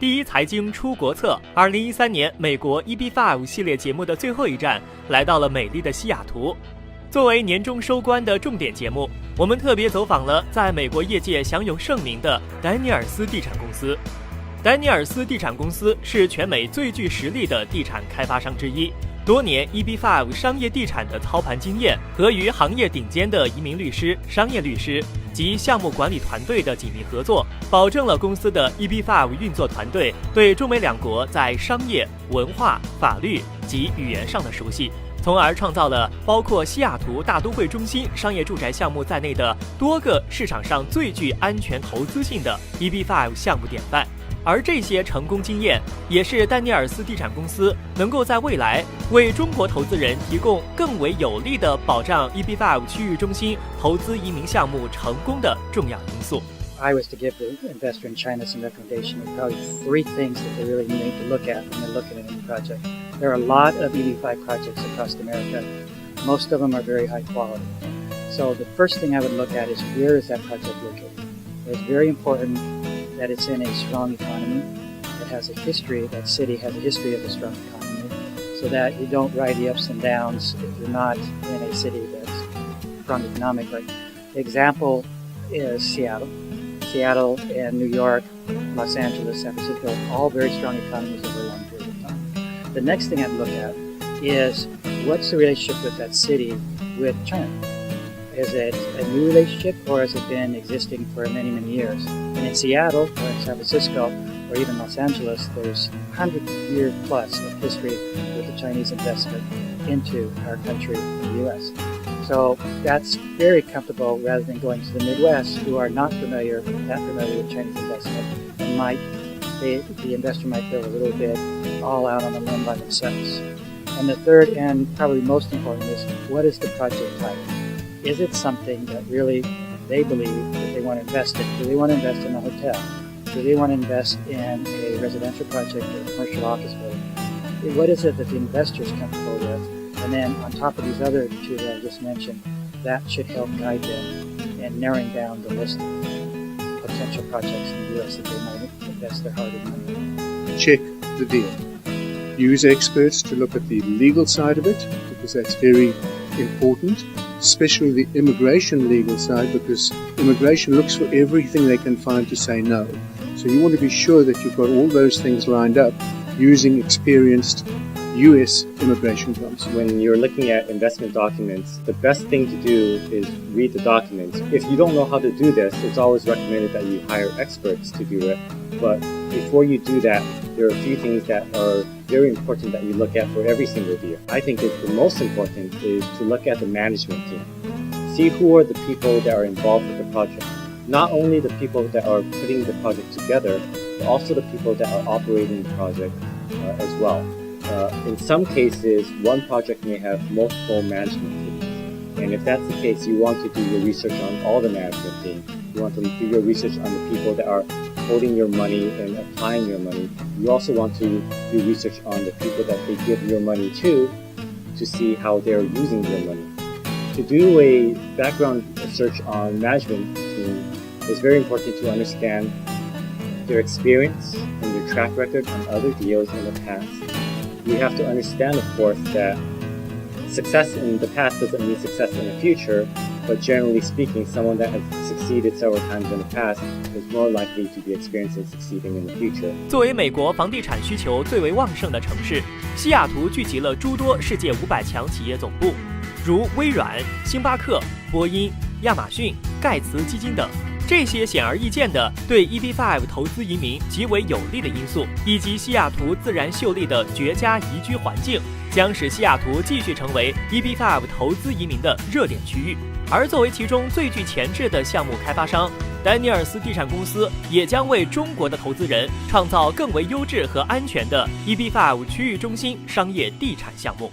第一财经出国策2013年美国 EB5 系列节目的最后一站来到了美丽的西雅图。作为年终收官的重点节目，我们特别走访了在美国业界享有盛名的丹尼尔斯地产公司。丹尼尔斯地产公司是全美最具实力的地产开发商之一，多年 EB5 商业地产的操盘经验和与行业顶尖的移民律师、商业律师及项目管理团队的紧密合作，保证了公司的 EB5 运作团队对中美两国在商业、文化、法律及语言上的熟悉，从而创造了包括西雅图大都会中心商业住宅项目在内的多个市场上最具安全投资性的 EB5 项目典范。而这些成功经验，也是丹尼尔斯地产公司能够在未来为中国投资人提供更为有力的保障 EB5 区域中心投资移民项目成功的重要因素。I was to give the investor in China some recommendation, probably 3 things that they really need to look at when they're looking at any project. There are a lot of EB5 projects across America. Most of them are very high quality. So the first thing I would look at is where is that project located? It's very important that it's in a strong economy. It has a history, that city has a history of a strong economy, so that you don't ride the ups and downs if you're not in a city that's strong economically. The example is Seattle. Seattle and New York, Los Angeles, San Francisco, all very strong economies over a long period of time. The next thing I'd look at is what's the relationship with that city with China? Is it a new relationship or has it been existing for many, many years? And in Seattle or in San Francisco or even Los Angeles, there's 100 years plus of history with the Chinese investment into our country, the U.S. So that's very comfortable rather than going to the Midwest who are not that familiar with Chinese investment and the investor might feel a little bit all out on a limb by themselves. And the third and probably most important is what is the project type? Is it something that really they believe that they want to invest in? Do they want to invest in a hotel? Do they want to invest in a residential project or a commercial office building? What is it that the investor is comfortable with? And then on top of these other 2 that I just mentioned, that should help guide them in narrowing down the list of potential projects in the U.S. that they might invest their hard-earned money in. Check the deal. Use experts to look at the legal side of it, because that's very important, especially the immigration legal side, because immigration looks for everything they can find to say no. So you want to be sure that you've got all those things lined up using experienced U.S. immigration firms. When you're looking at investment documents, the best thing to do is read the documents. If you don't know how to do this, it's always recommended that you hire experts to do it. But before you do that, there are a few things that are very important that you look at for every single deal. I think that the most important is to look at the management team. See who are the people that are involved with the project. Not only the people that are putting the project together, but also the people that are operating the project as well. In some cases, one project may have multiple management teams. And if that's the case, you want to do your research on all the management team. You want to do your research on the people that are holding your money and applying your money. You also want to do research on the people that they give your money to see how they're using your money. To do a background search on management team, it's very important to understand their experience and their track record on other deals in the past. You have to understand, of course, that success in the past doesn't mean success in the future, but generally speaking, someone that has succeeded several times in the past is more likely to be experiencing succeeding in the future. 作为美国房地产需求最为旺盛的城市，西雅图聚集了诸多世界500强企业总部，如微软、星巴克、波音、亚马逊、盖茨基金等。这些显而易见的对 EB5 投资移民极为有利的因素，以及西雅图自然秀丽的绝佳宜居环境，将使西雅图继续成为 EB5 投资移民的热点区域。而作为其中最具潜质的项目开发商，丹尼尔斯地产公司也将为中国的投资人创造更为优质和安全的 EB5 区域中心商业地产项目。